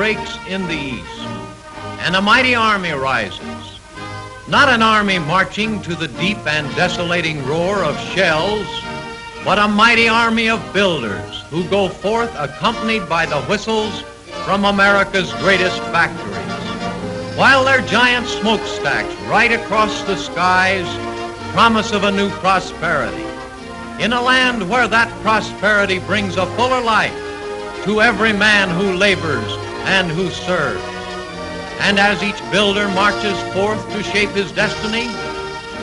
breaks in the east, and a mighty army rises. Not an army marching to the deep and desolating roar of shells, but a mighty army of builders who go forth accompanied by the whistles from America's greatest factories, while their giant smokestacks right across the skies promise of a new prosperity, in a land where that prosperity brings a fuller life to every man who labors and who serves. And as each builder marches forth to shape his destiny,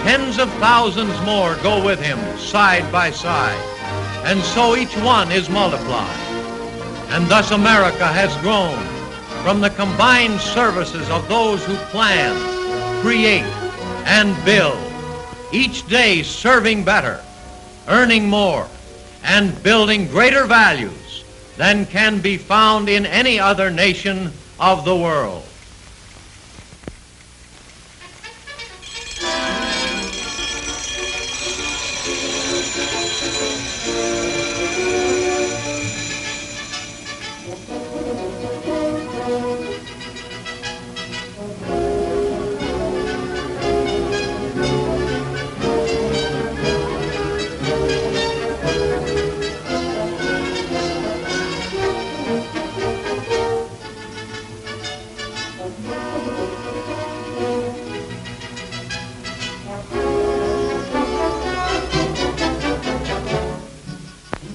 tens of thousands more go with him side by side, and so each one is multiplied. And thus America has grown from the combined services of those who plan, create, and build, each day serving better, earning more, and building greater values than can be found in any other nation of the world.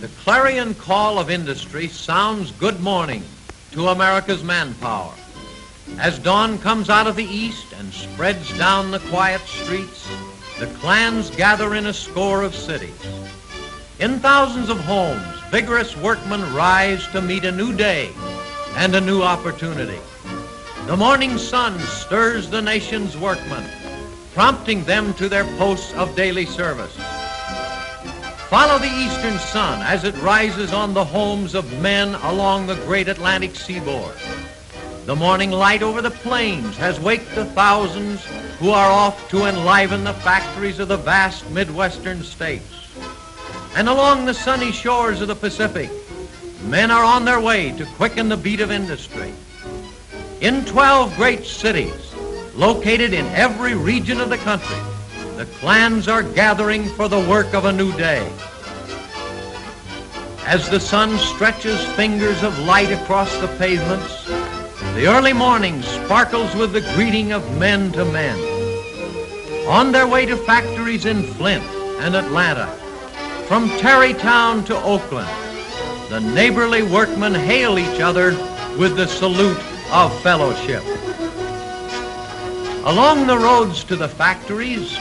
The clarion call of industry sounds good morning to America's manpower. As dawn comes out of the east and spreads down the quiet streets, the clans gather in a score of cities. In thousands of homes, vigorous workmen rise to meet a new day and a new opportunity. The morning sun stirs the nation's workmen, prompting them to their posts of daily service. Follow the eastern sun as it rises on the homes of men along the great Atlantic seaboard. The morning light over the plains has waked the thousands who are off to enliven the factories of the vast Midwestern states. And along the sunny shores of the Pacific, men are on their way to quicken the beat of industry. In 12 great cities, located in every region of the country, the clans are gathering for the work of a new day. As the sun stretches fingers of light across the pavements, the early morning sparkles with the greeting of men to men. On their way to factories in Flint and Atlanta, from Tarrytown to Oakland, the neighborly workmen hail each other with the salute of fellowship. Along the roads to the factories,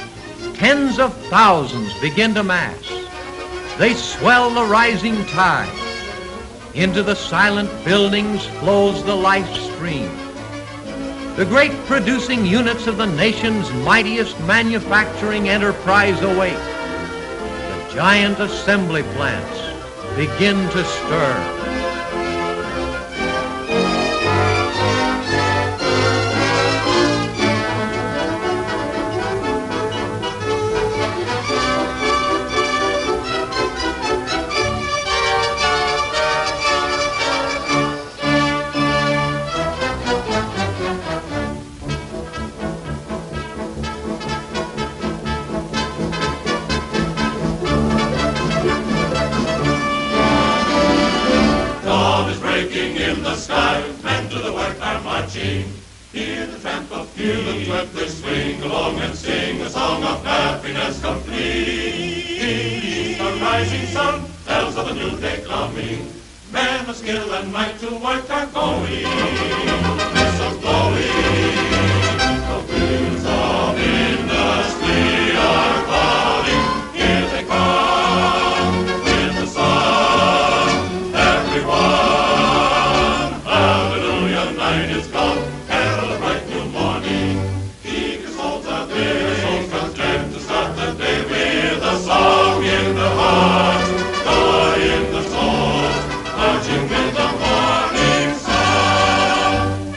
tens of thousands begin to mass. They swell the rising tide. Into the silent buildings flows the life stream. The great producing units of the nation's mightiest manufacturing enterprise await. The giant assembly plants begin to stir. Hear the tramp of feet, they swing along and sing a song of happiness complete. The rising sun tells of a new day coming. Men of skill and might to work are going. It's so glowing. The wheels of industry are calling. Here they come with the sun. Everyone, hallelujah, night is come. In the heart, joy in the soul, marching with the morning sun.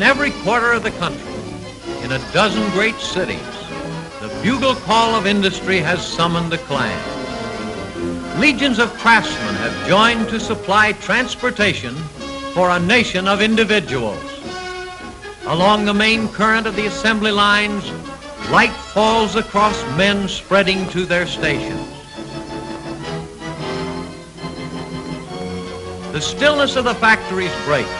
every quarter of the country, in a dozen great cities, the bugle call of industry has summoned the clan. Legions of craftsmen have joined to supply transportation for a nation of individuals. Along the main current of the assembly lines, light falls across men spreading to their stations. The stillness of the factories breaks.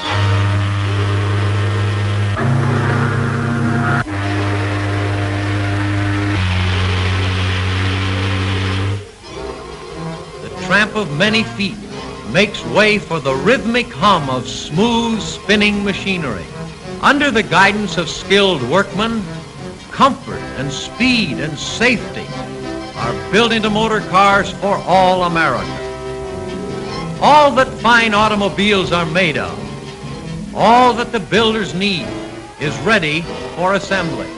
The tramp of many feet makes way for the rhythmic hum of smooth spinning machinery. Under the guidance of skilled workmen, comfort and speed and safety are built into motor cars for all America. All that fine automobiles are made of, all that the builders need, is ready for assembly.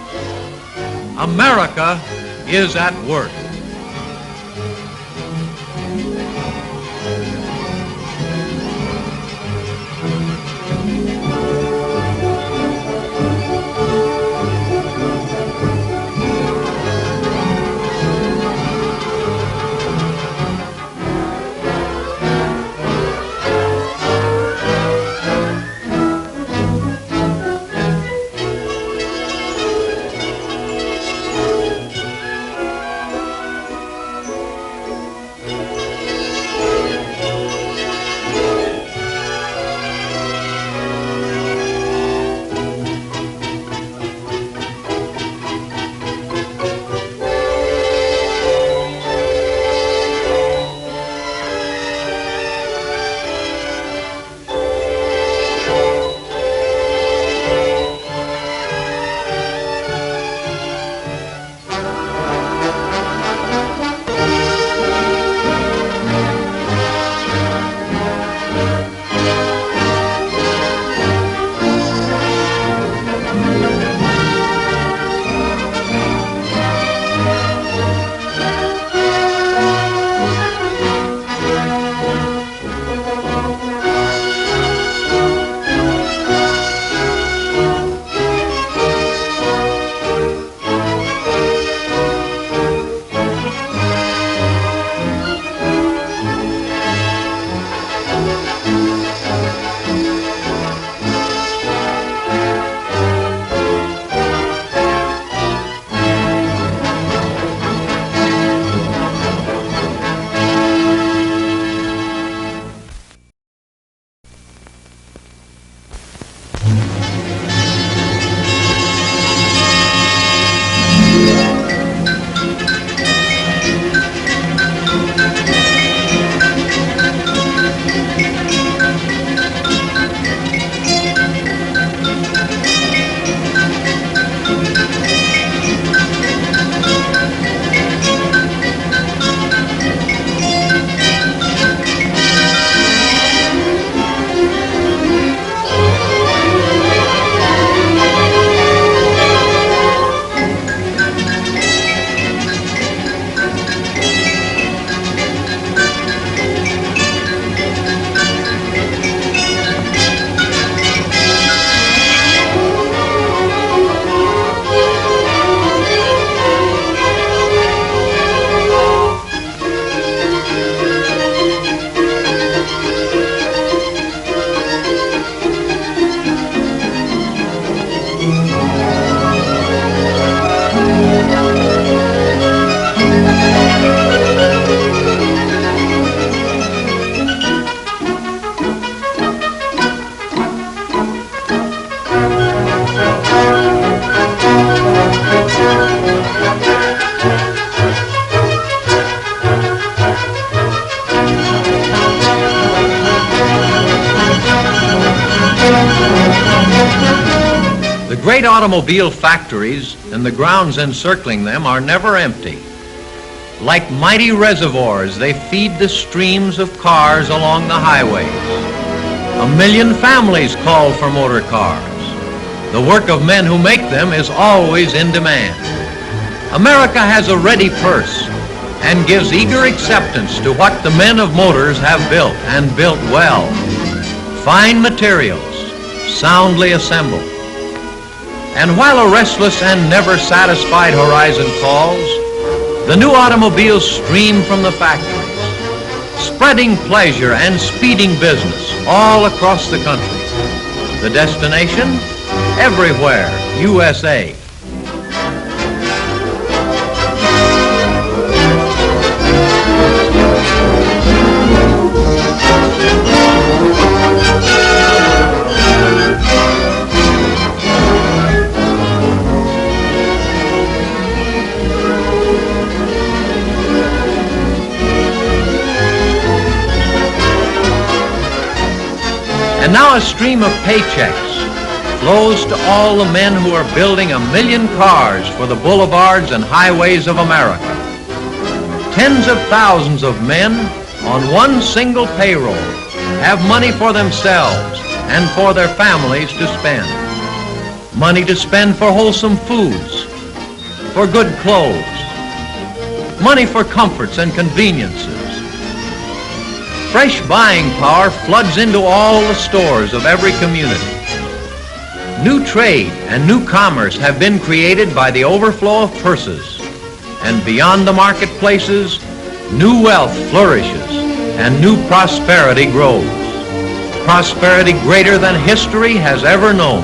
America is at work. The great automobile factories and the grounds encircling them are never empty. Like mighty reservoirs, they feed the streams of cars along the highways. 1 million families call for motor cars. The work of men who make them is always in demand. America has a ready purse and gives eager acceptance to what the men of motors have built, and built well. Fine materials, soundly assembled, And while a restless and never satisfied horizon calls, the new automobiles stream from the factories, spreading pleasure and speeding business all across the country. The destination? Everywhere, USA. And now a stream of paychecks flows to all the men who are building 1 million cars for the boulevards and highways of America. Tens of thousands of men on one single payroll have money for themselves and for their families to spend. Money to spend for wholesome foods, for good clothes, money for comforts and conveniences. Fresh buying power floods into all the stores of every community. New trade and new commerce have been created by the overflow of purses. And beyond the marketplaces, new wealth flourishes and new prosperity grows. Prosperity greater than history has ever known.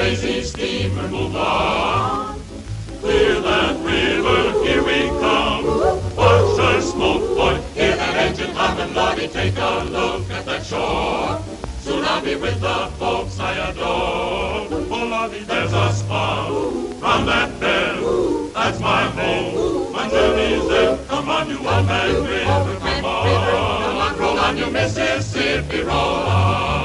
lazy steamer move on. Clear that river, here we come. Watch her smoke, boy, hear that engine hum, and Lottie, take a look at that shore. Soon I'll be with the folks I adore. Oh, Lottie, there's a spot round that bend. That's my home, my journey's end. Come on, you old man river, come on. Roll on, you Mississippi, roll on.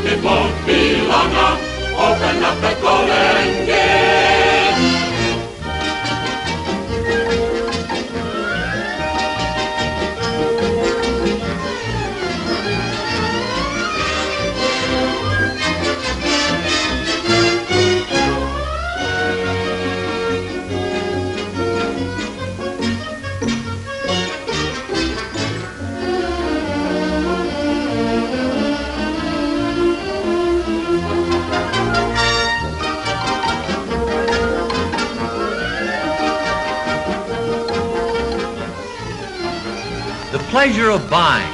It won't be long now. Open up the Golden Gate. The pleasure of buying,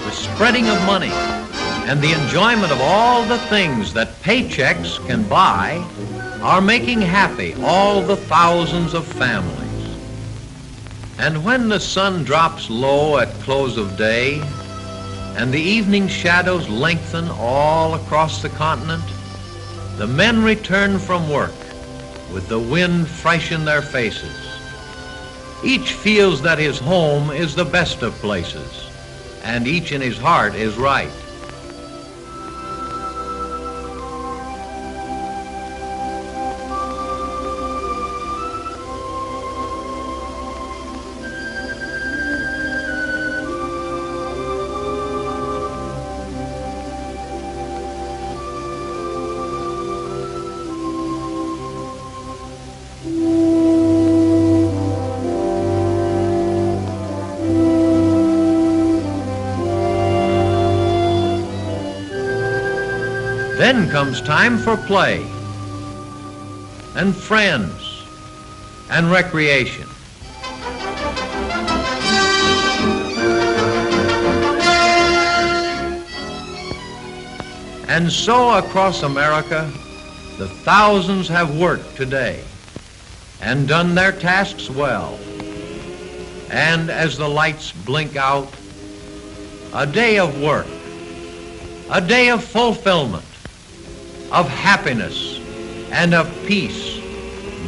the spreading of money, and the enjoyment of all the things that paychecks can buy are making happy all the thousands of families. And when the sun drops low at close of day and the evening shadows lengthen all across the continent, the men return from work with the wind fresh in their faces. Each feels that his home is the best of places, and each in his heart is right. Then comes time for play, and friends, and recreation. And so across America, the thousands have worked today and done their tasks well. And as the lights blink out, a day of work, a day of fulfillment, of happiness and of peace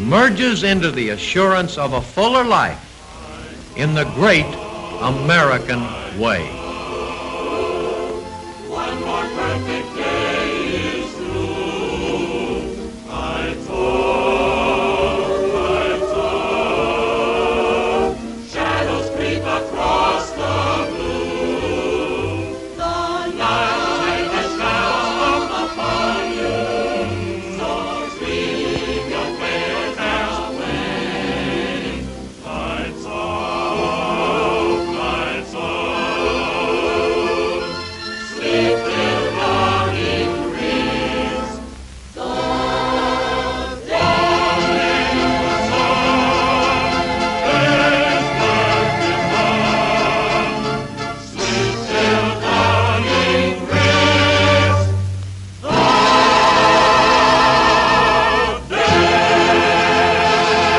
merges into the assurance of a fuller life in the great American way.